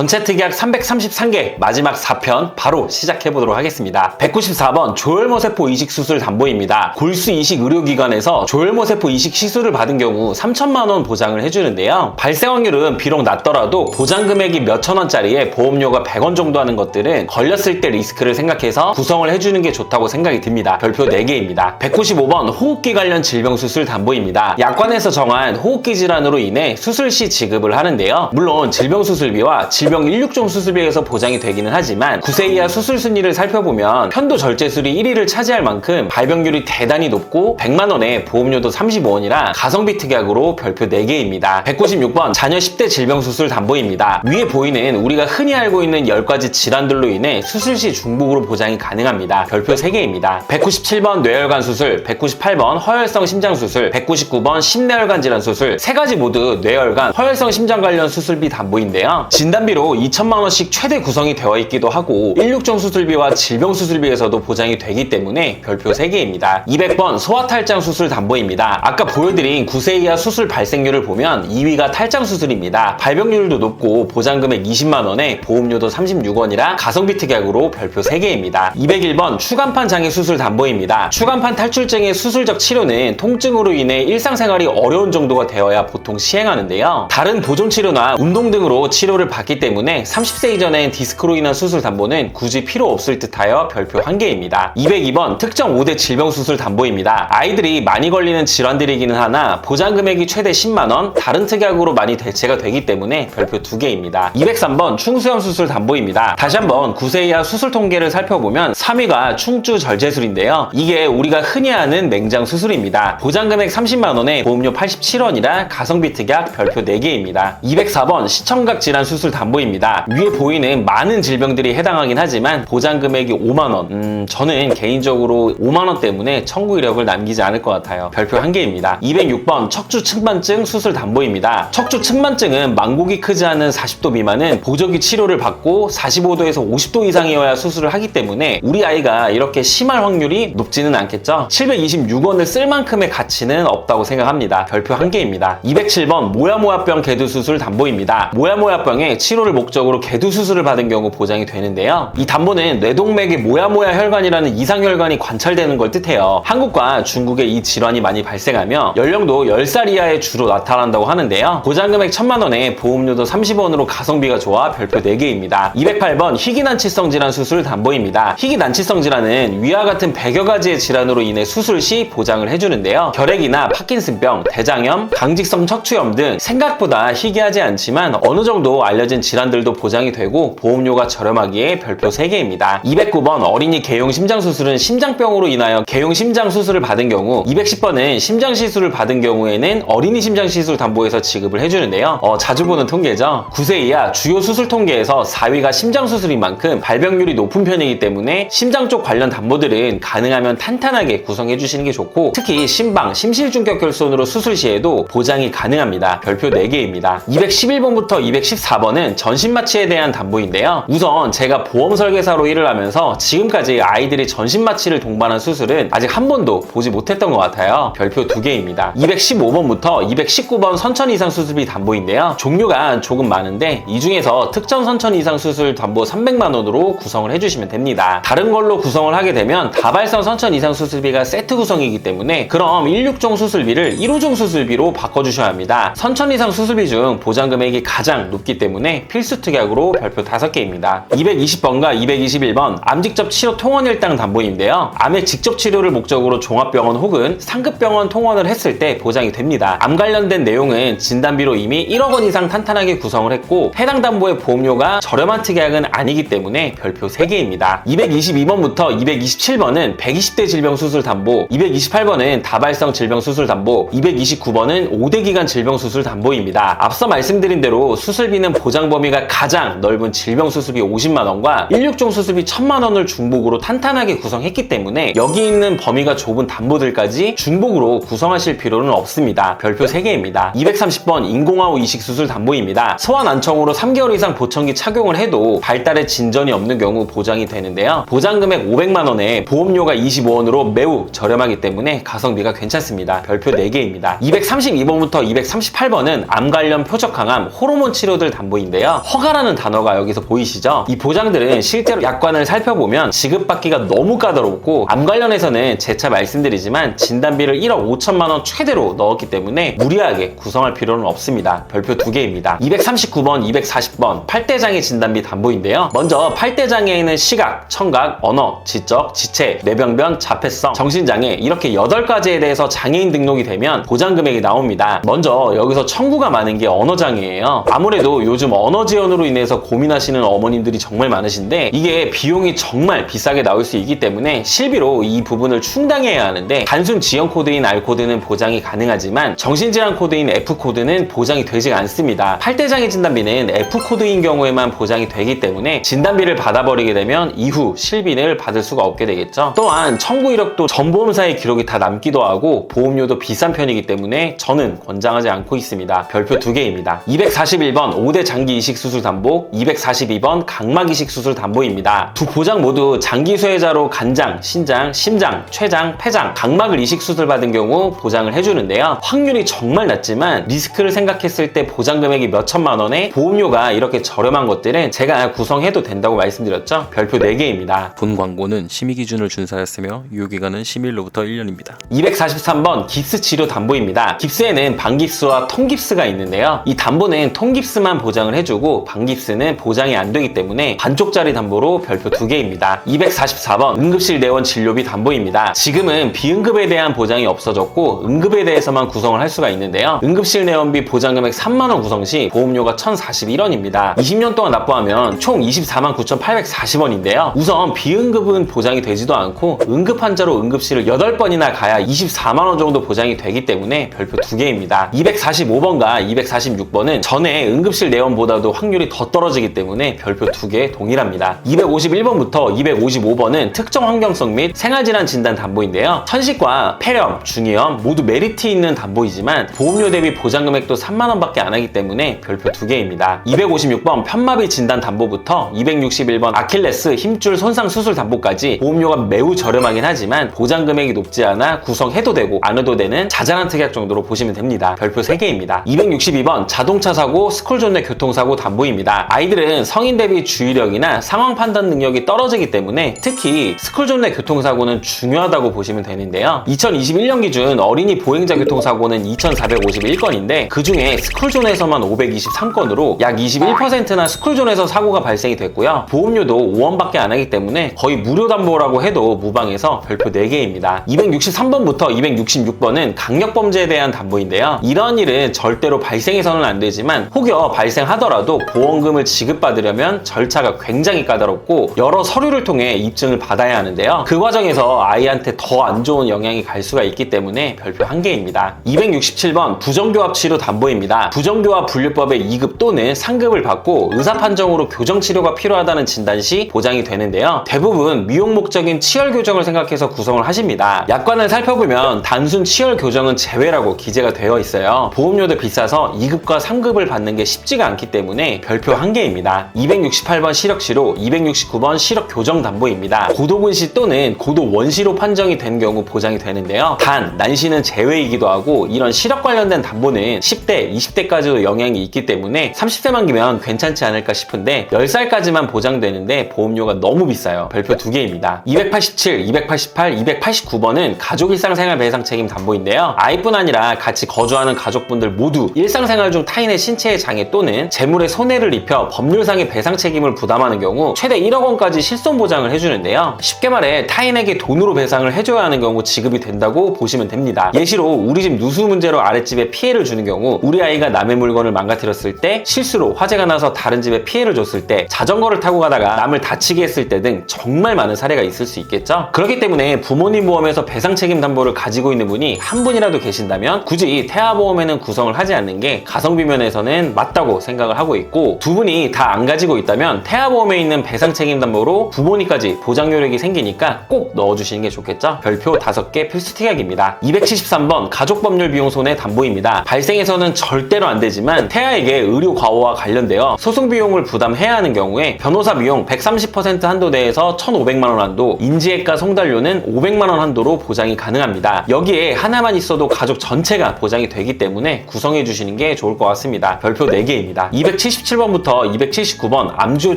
전체 특약 333개 마지막 4편 바로 시작해보도록 하겠습니다. 194번 조혈모세포 이식 수술 담보입니다. 골수 이식 의료기관에서 조혈모세포 이식 시술을 받은 경우 3천만 원 보장을 해주는데요. 발생 확률은 비록 낮더라도 보장 금액이 몇천 원짜리에 보험료가 100원 정도 하는 것들은 걸렸을 때 리스크를 생각해서 구성을 해주는 게 좋다고 생각이 듭니다. 별표 4개입니다. 195번 호흡기 관련 질병 수술 담보입니다. 약관에서 정한 호흡기 질환으로 인해 수술 시 지급을 하는데요. 물론 질병 수술비와 질병 16종 수술비에서 보장이 되기는 하지만 9세 이하 수술 순위를 살펴보면 편도 절제술이 1위를 차지할 만큼 발병률이 대단히 높고 100만 원에 보험료도 35원이라 가성비 특약으로 별표 4개입니다. 196번 자녀 10대 질병 수술 담보입니다. 위에 보이는 우리가 흔히 알고 있는 10가지 질환들로 인해 수술 시 중복으로 보장이 가능합니다. 별표 3개입니다. 197번 뇌혈관 수술, 198번 허혈성 심장 수술, 199번 심내혈관 질환 수술 3가지 모두 뇌혈관, 허혈성 심장 관련 수술비 담보인데요. 진단비로 2천만 원씩 최대 구성이 되어 있기도 하고 16종 수술비와 질병 수술비에서도 보장이 되기 때문에 별표 3개입니다. 200번 소아탈장 수술 담보입니다. 아까 보여드린 9세 이하 수술 발생률을 보면 2위가 탈장 수술입니다. 발병률도 높고 보장금액 20만 원에 보험료도 36원이라 가성비 특약으로 별표 3개입니다. 201번 추간판 장애 수술 담보입니다. 추간판 탈출증의 수술적 치료는 통증으로 인해 일상생활이 어려운 정도가 되어야 보통 시행하는데요. 다른 보존 치료나 운동 등으로 치료를 받기 때문에 30세 이전엔 디스크로 인한 수술 담보는 굳이 필요 없을 듯하여 별표 1개입니다. 202번 특정 5대 질병 수술 담보입니다. 아이들이 많이 걸리는 질환들이기는 하나 보장 금액이 최대 10만 원, 다른 특약으로 많이 대체가 되기 때문에 별표 2개입니다. 203번 충수염 수술 담보입니다. 다시 한번 9세 이하 수술 통계를 살펴보면 3위가 충주 절제술인데요. 이게 우리가 흔히 아는 맹장 수술입니다. 보장 금액 30만 원에 보험료 87원이라 가성비 특약 별표 4개입니다. 204번 시청각 질환 수술 담보입니다. 위에 보이는 많은 질병들이 해당하긴 하지만 보장 금액이 5만 원. 저는 개인적으로 5만 원 때문에 청구 이력을 남기지 않을 것 같아요. 별표 1개입니다. 206번 척추 측만증 수술 담보입니다. 척추 측만증은 망곡이 크지 않은 40도 미만은 보조기 치료를 받고 45도에서 50도 이상이어야 수술을 하기 때문에 우리 아이가 이렇게 심할 확률이 높지는 않겠죠. 726원을 쓸 만큼의 가치는 없다고 생각합니다. 별표 1개입니다. 207번 모야모야병 개두 수술 담보입니다. 모야모야병의 치료를 목적으로 개두 수술을 받은 경우 보장이 되는데요. 이 담보는 뇌동맥의 모야모야 혈관이라는 이상혈관이 관찰되는 걸 뜻해요. 한국과 중국에 이 질환이 많이 발생하며 연령도 10살 이하에 주로 나타난다고 하는데요. 보장금액 1000만 원에 보험료도 30원으로 가성비가 좋아 별표 4개입니다. 208번 희귀난치성 질환 수술 담보입니다. 희귀난치성 질환은 위와 같은 100여 가지의 질환으로 인해 수술 시 보장을 해주는데요. 결핵이나 파킨슨병, 대장염, 강직성 척추염 등 생각보다 희귀하지 않지만 어느 정도 알려진 질환들도 보장이 되고 보험료가 저렴하기에 별표 3개입니다. 209번 어린이 개용 심장 수술은 심장병으로 인하여 개용 심장 수술을 받은 경우 210번은 심장 시술을 받은 경우에는 어린이 심장 시술 담보에서 지급을 해주는데요. 자주 보는 통계죠. 9세 이하 주요 수술 통계에서 4위가 심장 수술인 만큼 발병률이 높은 편이기 때문에 심장 쪽 관련 담보들은 가능하면 탄탄하게 구성해 주시는 게 좋고 특히 심방, 심실중격혈손으로 수술 시에도 보장이 가능합니다. 별표 4개입니다. 211번부터 214번은 전신마취에 대한 담보인데요. 우선 제가 보험 설계사로 일을 하면서 지금까지 아이들이 전신마취를 동반한 수술은 아직 한 번도 보지 못했던 것 같아요. 별표 2개입니다. 215번부터 219번 선천 이상 수술비 담보인데요. 종류가 조금 많은데 이 중에서 특정 선천 이상 수술 담보 300만 원으로 구성을 해주시면 됩니다. 다른 걸로 구성을 하게 되면 다발성 선천 이상 수술비가 세트 구성이기 때문에 그럼 16종 수술비를 1호종 수술비로 바꿔주셔야 합니다. 선천 이상 수술비 중 보장 금액이 가장 높기 때문에 필수 특약으로 별표 5개입니다. 220번과 221번 암 직접 치료 통원 일당 담보인데요. 암의 직접 치료를 목적으로 종합병원 혹은 상급병원 통원을 했을 때 보장이 됩니다. 암 관련된 내용은 진단비로 이미 1억 원 이상 탄탄하게 구성을 했고 해당 담보의 보험료가 저렴한 특약은 아니기 때문에 별표 3개입니다. 222번부터 227번은 120대 질병 수술 담보, 228번은 다발성 질병 수술 담보, 229번은 5대 기간 질병 수술 담보입니다. 앞서 말씀드린 대로 수술비는 보장 범위가 가장 넓은 질병 수술비 50만 원과 16종 수술비 1000만 원을 중복으로 탄탄하게 구성했기 때문에 여기 있는 범위가 좁은 담보들까지 중복으로 구성하실 필요는 없습니다. 별표 3개입니다. 230번 인공아우 이식 수술 담보입니다. 소환 안청으로 3개월 이상 보청기 착용을 해도 발달에 진전이 없는 경우 보장이 되는데요. 보장 금액 500만 원에 보험료가 25원으로 매우 저렴하기 때문에 가성비가 괜찮습니다. 별표 4개입니다. 232번부터 238번은 암 관련 표적 항암, 호르몬 치료들 담보인데요. 있는데요. 허가라는 단어가 여기서 보이시죠? 이 보장들은 실제로 약관을 살펴보면 지급받기가 너무 까다롭고 암 관련해서는 재차 말씀드리지만 진단비를 1억 5천만 원 최대로 넣었기 때문에 무리하게 구성할 필요는 없습니다. 별표 2개입니다. 239번, 240번 8대 장애 진단비 담보인데요. 먼저 8대 장애에는 시각, 청각, 언어, 지적, 지체, 뇌병변, 자폐성, 정신장애 이렇게 8가지에 대해서 장애인 등록이 되면 보장 금액이 나옵니다. 먼저 여기서 청구가 많은 게 언어장애예요. 아무래도 요즘 언어 지연으로 인해서 고민하시는 어머님들이 정말 많으신데 이게 비용이 정말 비싸게 나올 수 있기 때문에 실비로 이 부분을 충당해야 하는데 단순 지연 코드인 R코드는 보장이 가능하지만 정신질환 코드인 F코드는 보장이 되지 않습니다. 8대 장애 진단비는 F코드인 경우에만 보장이 되기 때문에 진단비를 받아버리게 되면 이후 실비를 받을 수가 없게 되겠죠. 또한 청구 이력도 전 보험사의 기록이 다 남기도 하고 보험료도 비싼 편이기 때문에 저는 권장하지 않고 있습니다. 별표 2개입니다. 241번 5대 장기 이식 수술 담보, 242번 각막 이식 수술 담보입니다. 두 보장 모두 장기 수혜자로 간장, 신장, 심장, 췌장, 폐장, 각막을 이식 수술 받은 경우 보장을 해주는데요. 확률이 정말 낮지만 리스크를 생각했을 때 보장 금액이 몇 천만 원에 보험료가 이렇게 저렴한 것들은 제가 구성해도 된다고 말씀드렸죠. 별표 4개입니다. 본 광고는 심의 기준을 준수하였으며 유효기간은 심의일로부터 1년입니다. 243번 깁스 치료 담보입니다. 깁스에는 반깁스와 통깁스가 있는데요. 이 담보는 통깁스만 보장을 해주고 반깁스는 보장이 안 되기 때문에 반쪽짜리 담보로 별표 2개입니다. 244번 응급실 내원 진료비 담보입니다. 지금은 비응급에 대한 보장이 없어졌고 응급에 대해서만 구성을 할 수가 있는데요. 응급실 내원비 보장금액 3만원 구성 시 보험료가 1,041원입니다. 20년 동안 납부하면 총 24만 9,840원인데요. 우선 비응급은 보장이 되지도 않고 응급 환자로 응급실을 8번이나 가야 24만원 정도 보장이 되기 때문에 별표 2개입니다. 245번과 246번은 전에 응급실 내원보다도 확률이 더 떨어지기 때문에 별표 2개 동일합니다. 251번부터 255번은 특정 환경성 및 생활질환 진단 담보인데요. 천식과 폐렴, 중이염 모두 메리트 있는 담보이지만 보험료 대비 보장 금액도 3만원밖에 안 하기 때문에 별표 2개입니다. 256번 편마비 진단 담보부터 261번 아킬레스 힘줄 손상 수술 담보까지 보험료가 매우 저렴하긴 하지만 보장 금액이 높지 않아 구성해도 되고 안 해도 되는 자잘한 특약 정도로 보시면 됩니다. 별표 3개입니다. 262번 자동차 사고, 스쿨존 내 교통사고 담보입니다. 아이들은 성인 대비 주의력이나 상황 판단 능력이 떨어지기 때문에 특히 스쿨존 내 교통사고는 중요하다고 보시면 되는데요. 2021년 기준 어린이 보행자 교통사고는 2,451건인데 그 중에 스쿨존에서만 523건으로 약 21%나 스쿨존에서 사고가 발생이 됐고요. 보험료도 5원밖에 안 하기 때문에 거의 무료 담보라고 해도 무방해서 별표 4개입니다. 263번부터 266번은 강력범죄에 대한 담보인데요. 이런 일은 절대로 발생해서는 안 되지만 혹여 발생하더라도 보험금을 지급받으려면 절차가 굉장히 까다롭고 여러 서류를 통해 입증을 받아야 하는데요. 그 과정에서 아이한테 더 안 좋은 영향이 갈 수가 있기 때문에 별표 1개입니다. 267번 부정교합 치료 담보입니다. 부정교합 분류법의 2급 또는 상급을 받고 의사 판정으로 교정 치료가 필요하다는 진단 시 보장이 되는데요. 대부분 미용 목적인 치열 교정을 생각해서 구성을 하십니다. 약관을 살펴보면 단순 치열 교정은 제외라고 기재가 되어 있어요. 보험료도 비싸서 2급과 3급을 받는 게 쉽지가 않기 때문에 별표 1개입니다. 268번 시력시로, 269번 시력 교정 담보입니다. 고도근시 또는 고도 원시로 판정이 된 경우 보장이 되는데요. 단 난시는 제외이기도 하고 이런 시력 관련된 담보는 10대, 20대까지도 영향이 있기 때문에 30세 만기면 괜찮지 않을까 싶은데 10살까지만 보장되는데 보험료가 너무 비싸요. 별표 2개입니다. 287, 288, 289번은 가족 일상생활 배상 책임 담보인데요. 아이뿐 아니라 같이 거주하는 가족분들 모두 일상생활 중 타인의 신체에 장애 또는 재물에 손해를 입혀 법률상의 배상 책임을 부담하는 경우 최대 1억 원까지 실손 보장을 해주는데요. 쉽게 말해 타인에게 돈으로 배상을 해줘야 하는 경우 지급이 된다고 보시면 됩니다. 예시로 우리 집 누수 문제로 아랫집에 피해를 주는 경우 우리 아이가 남의 물건을 망가뜨렸을 때, 실수로 화재가 나서 다른 집에 피해를 줬을 때, 자전거를 타고 가다가 남을 다치게 했을 때 등 정말 많은 사례가 있을 수 있겠죠. 그렇기 때문에 부모님 보험에서 배상 책임 담보를 가지고 있는 분이 한 분이라도 계신다면 굳이 태아보험에는 구성을 하지 않는 게 가성비 면에서는 맞다고 생각을 하고 있고, 두 분이 다 안 가지고 있다면 태아보험에 있는 배상 책임 담보로 부모님까지 보장 요력이 생기니까 꼭 넣어주시는 게 좋겠죠. 별표 5개 필수 특약입니다. 273번 가족법률 비용 손해 담보입니다. 발생해서는 절대로 안 되지만 태아에게 의료 과오와 관련되어 소송 비용을 부담해야 하는 경우에 변호사 비용 130% 한도 내에서 1,500만원 한도, 인지액과 송달료는 500만원 한도로 보장이 가능합니다. 여기에 하나만 있어도 가족 전체가 보장이 되기 때문에 구성해 주시는 게 좋을 것 같습니다. 별표 4개입니다. 277번부터 279번 암주요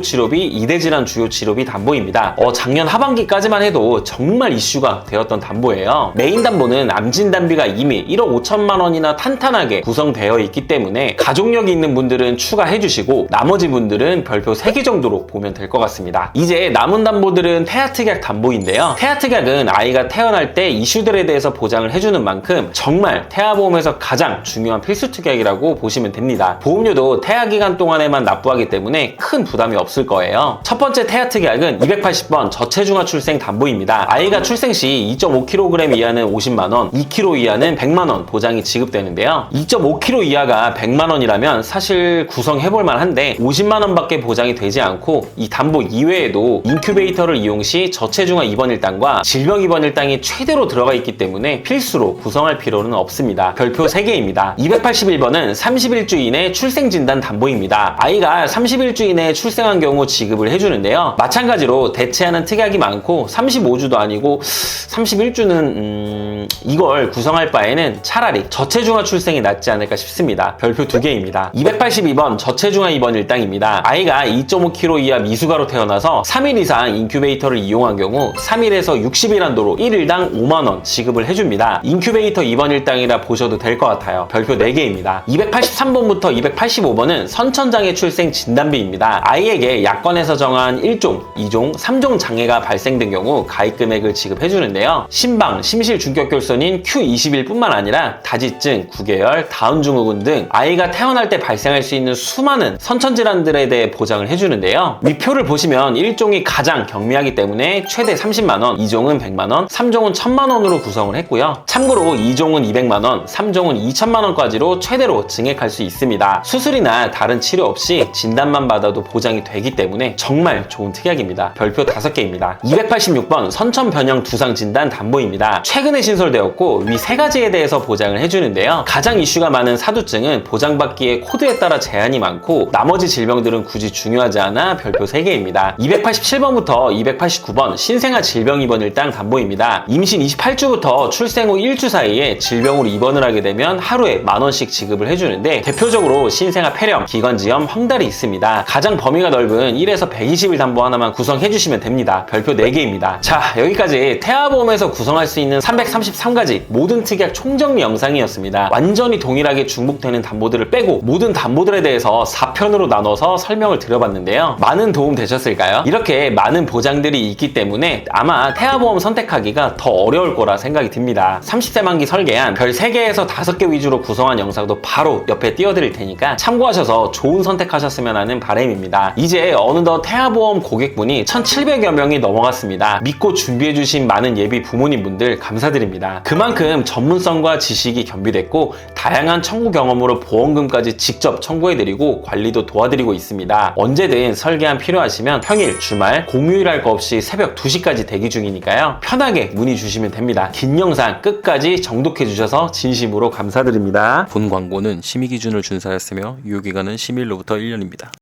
치료비, 이대질환 주요 치료비 담보입니다. 작년 하반기까지만 해도 정말 이슈가 되었던 담보예요. 메인 담보는 암 진단비가 이미 1억 5천만 원이나 탄탄하게 구성되어 있기 때문에 가족력이 있는 분들은 추가해주시고 나머지 분들은 별표 3개 정도로 보면 될 것 같습니다. 이제 남은 담보들은 태아특약 담보인데요. 태아특약은 아이가 태어날 때 이슈들에 대해서 보장을 해주는 만큼 정말 태아보험에서 가장 중요한 필수 특약이라고 보시면 됩니다. 보험료도 태아 기간 동안에만 납부하기 때문에 큰 부담이 없을 거예요. 첫 번째 태아특약은 280번 저체중아 출생 담보입니다. 아이가 출생 시 2.5kg 이하는 50만 원, 2kg 이하는 100만 원 보장이 지급되는데요. 2.5kg 이하가 100만 원이라면 사실 구성해볼 만한데 50만 원밖에 보장이 되지 않고 이 담보 이외에도 인큐베이터를 이용 시 저체중아 입원 일당과 질병 입원 일당이 최대로 들어가 있기 때문에 필수로 구성할 필요는 없습니다. 별표 3개입니다. 281번은 30일주 이내 출생진단 담보입니다. 아이가 30일주 이내에 출생한 경우 지급을 해주는데요. 마찬가지로 대체하는 특약이 많고 35주도 아니고 31주는 이걸 구성할 바에는 차라리 저체중아 출생이 낫지 않을까 싶습니다. 별표 2개입니다. 282번 저체중아 입원 일당입니다. 아이가 2.5kg 이하 미숙아로 태어나서 3일 이상 인큐베이터를 이용한 경우 3일에서 60일 한도로 1일당 5만 원 지급을 해줍니다. 인큐베이터 입원 일당이라 보셔도 될 것 같아요. 별표 4개입니다. 283번부터 285번은 선천장애 출생 진단비입니다. 아이에게 약관에서 정한 1종, 2종, 3종 장애가 발생된 경우 가입 금액을 지급해주는데요. 심방, 심실중격결손인 Q21뿐만 아니라 다지증, 구개열, 다운증후군 등 아이가 태어날 때 발생할 수 있는 수많은 선천질환들에 대해 보장을 해주는데요. 위표를 보시면 1종이 가장 경미하기 때문에 최대 30만 원, 2종은 100만 원, 3종은 1000만 원으로 구성을 했고요. 참고로 2종은 200만 원, 3종은 2천만 원까지로 최대로 증액할 수 있습니다. 수술이나 다른 치료 없이 진단만 받아도 보장이 되기 때문에 정말 좋은 특약입니다. 별표 5개입니다. 286번 선천변형 두상 진단 담보입니다. 최근에 신설되었고 위 3가지에 대해서 보장을 해주는데요. 가장 이슈가 많은 사두증은 보장받기에 코드에 따라 제한이 많고 나머지 질병들은 굳이 중요하지 않아 별표 3개입니다. 287번부터 289번 신생아 질병 입원 일당 담보입니다. 임신 28주부터 출생 후 1주 사이에 질병으로 입원을 하게 되면 하루에 만원씩 지급을 해주는데 대표적으로 신생아 폐렴, 기관지염, 황달이 있습니다. 가장 범위가 넓은 1에서 120일 담보 하나만 구성해주시면 됩니다. 별표 4개입니다. 자, 여기까지 태아보험에서 구성할 수 있는 333가지 모든 특약 총정리 영상이었습니다. 완전히 동일하게 중복되는 담보들을 빼고 모든 담보들에 대해서 4편으로 나눠서 설명을 드려봤는데요. 많은 도움 되셨을까요? 이렇게 많은 보장들이 있기 때문에 아마 태아보험 선택하기가 더 어려울 거라 생각이 듭니다. 30세 만기 설계한 별 3개에서 5개 위주로 구성한 영상도 바로 옆에 띄워드릴 테니까 참고하셔서 좋은 선택하셨으면 하는 바람입니다. 이제 어느덧 태아보험 고객분이 1700여 명이 넘어갔습니다. 믿고 준비해주신 많은 예비 부모님분들 감사드립니다. 그만큼 전문성과 지식이 겸비됐고 다양한 청구 경험으로 보험금까지 직접 청구해드리고 관리도 도와드리고 있습니다. 언제든 설계안 필요하시면 평일, 주말, 공휴일 할 거 없이 새벽 2시까지 대기 중이니까요. 편하게 문의 주시면 됩니다. 긴 영상 끝까지 정독해주셔서 진심으로 감사드립니다. 본 광고는 심의 기준을 준수하였으며 유효기간은 심의일로부터 1년입니다.